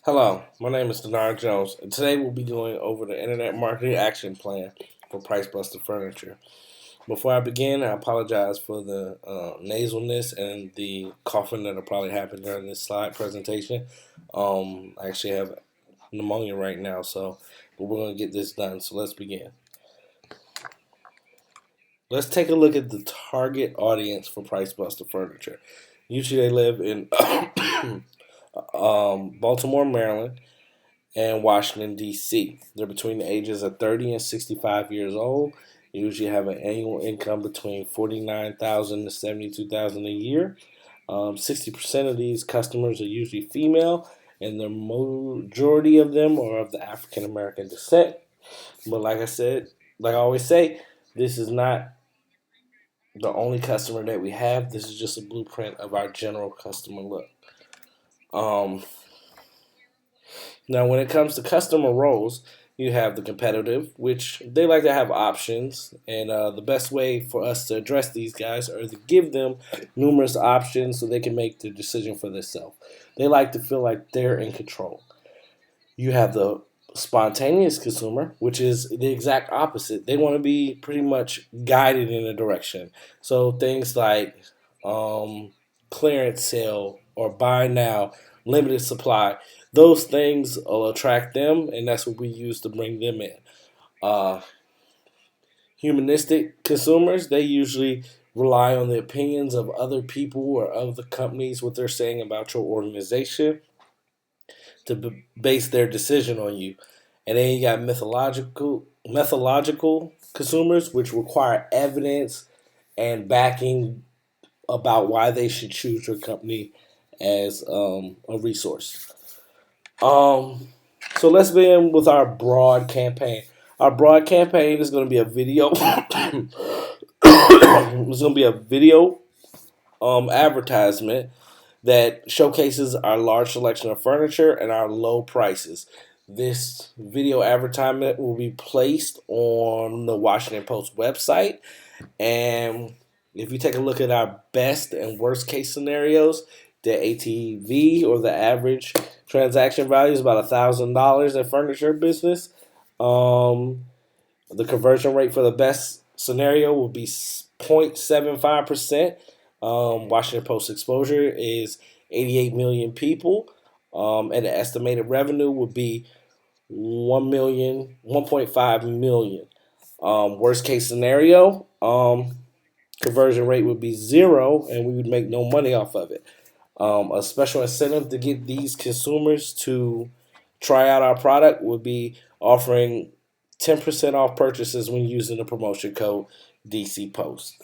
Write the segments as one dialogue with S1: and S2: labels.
S1: Hello, my name is Denard Jones, and today we'll be going over the Internet Marketing Action Plan for Pricebuster Furniture. Before I begin, I apologize for the nasalness and the coughing that'll probably happen during this slide presentation. I actually have pneumonia right now, but we're going to get this done, so let's begin. Let's take a look at the target audience for Pricebuster Furniture. Usually they live in Baltimore, Maryland, and Washington, D.C. They're between the ages of 30 and 65 years old. They usually have an annual income between 49,000 to 72,000 a year. 60% of these customers are usually female, and the majority of them are of the African American descent. But like I said, like I always say, this is not the only customer that we have. This is just a blueprint of our general customer look. Um, Now, when it comes to customer roles, you have the competitive, which they like to have options, and the best way for us to address these guys are to give them numerous options so they can make the decision for themselves. They like to feel like they're in control. You have the spontaneous consumer, which is the exact opposite. They want to be pretty much guided in a direction. So things like um, clearance sale or buy now, limited supply, those things will attract them, and that's what we use to bring them in. Uh, Humanistic consumers, they usually rely on the opinions of other people or of the companies, what they're saying about your organization to base their decision on you. And then you got methodological consumers, which require evidence and backing about why they should choose your company as a resource. Um, so let's begin with our broad campaign. Our broad campaign is going to be a video. It's going to be a video advertisement that showcases our large selection of furniture and our low prices. This video advertisement will be placed on the Washington Post website. And if you take a look at our best and worst case scenarios, the ATV or the average transaction value is about $1,000 in furniture business. Um, the conversion rate for the best scenario will be 0.75%. Washington Post exposure is 88 million people, and the estimated revenue would be 1.5 million. Worst case scenario, conversion rate would be zero, and we would make no money off of it. A special incentive to get these consumers to try out our product would be offering 10% off purchases when using the promotion code DC Post.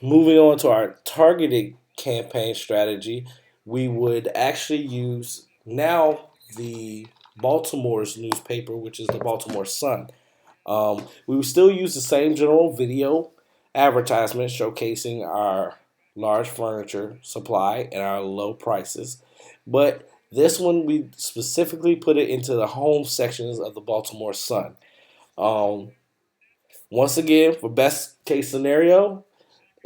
S1: Moving on to our targeted campaign strategy, we would actually use now the Baltimore's newspaper, which is the Baltimore Sun. We would still use the same general video advertisement showcasing our large furniture supply and our low prices, but this one we specifically put it into the home sections of the Baltimore Sun. Um, Once again, for best case scenario,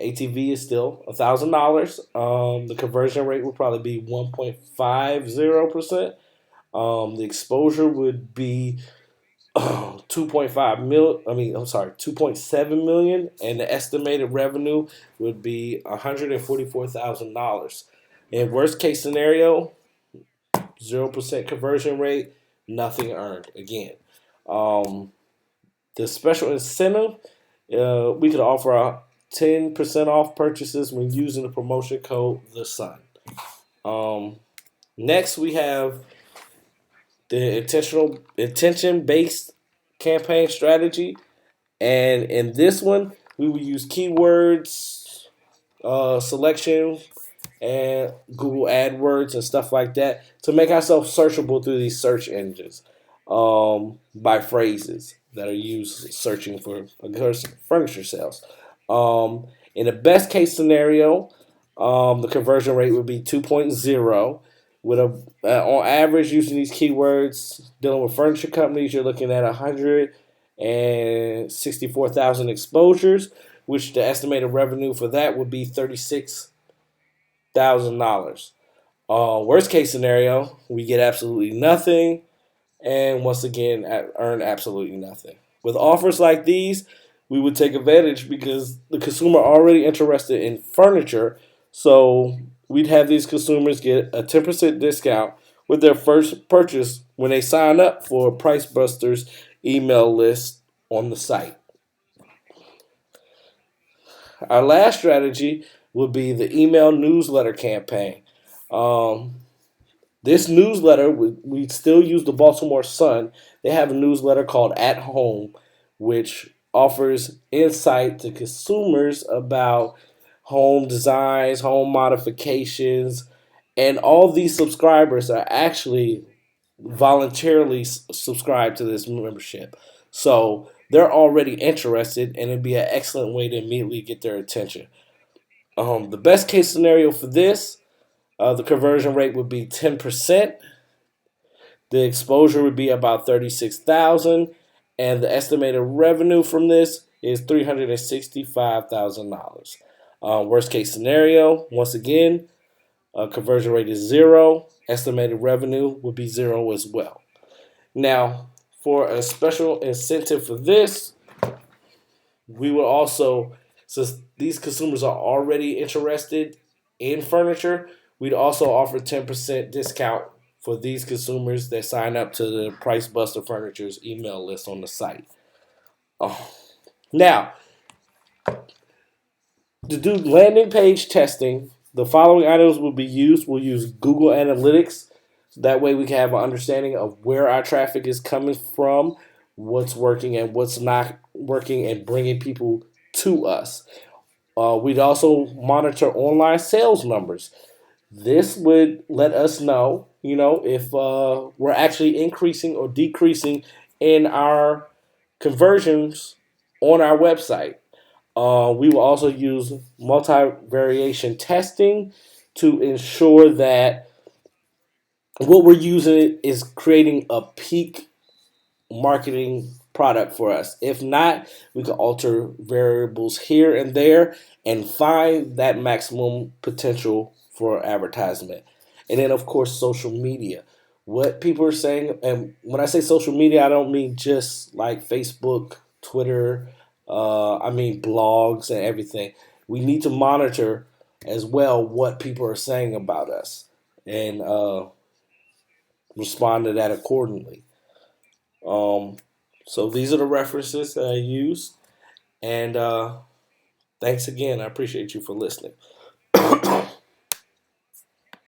S1: ATV is still $1,000. The conversion rate would probably be 1.50%. The exposure would be 2.5 mil. I mean, I'm sorry, 2.7 million, and the estimated revenue would be $144,000. In worst case scenario, 0% conversion rate, nothing earned. Again, um, the special incentive, we could offer a 10% off purchases when using the promotion code The Sun. Um, Next, we have the intention based campaign strategy. And in this one, we will use keywords, selection, and Google AdWords and stuff like that to make ourselves searchable through these search engines by phrases that are used searching for furniture sales. In the best case scenario, the conversion rate would be 2.0. With on average, using these keywords, dealing with furniture companies, you're looking at 164,000 exposures, which the estimated revenue for that would be $36,000. Worst case scenario, we get absolutely nothing, and once again earn absolutely nothing. With offers like these, we would take advantage because the consumer already interested in furniture, so we'd have these consumers get a 10% discount with their first purchase when they sign up for Price Busters email list on the site. Our last strategy would be the email newsletter campaign. Um, This newsletter, we still use the Baltimore Sun. They have a newsletter called At Home, which offers insight to consumers about home designs, home modifications, and all these subscribers are actually voluntarily subscribed to this membership. So they're already interested, and it'd be an excellent way to immediately get their attention. The best case scenario for this, the conversion rate would be 10%. The exposure would be about 36,000, and the estimated revenue from this is $365,000. Worst case scenario, once again, conversion rate is zero. Estimated revenue would be zero as well. Now, for a special incentive for this, we will also, since these consumers are already interested in furniture, we'd also offer 10% discount for these consumers that sign up to the Price Buster Furniture's email list on the site. Oh. Now, to do landing page testing, the following items will be used. We'll use Google Analytics. That way we can have an understanding of where our traffic is coming from, what's working and what's not working, and bringing people to us. We'd also monitor online sales numbers. This would let us know, if we're actually increasing or decreasing in our conversions on our website. We will also use multivariation testing to ensure that what we're using is creating a peak marketing product for us. If not, we can alter variables here and there and find that maximum potential for advertisement. And then, of course, social media. What people are saying, and when I say social media, I don't mean just like Facebook, Twitter, I mean blogs and everything. We need to monitor as well what people are saying about us and respond to that accordingly. Um, so these are the references that I used, and thanks again. I appreciate you for listening.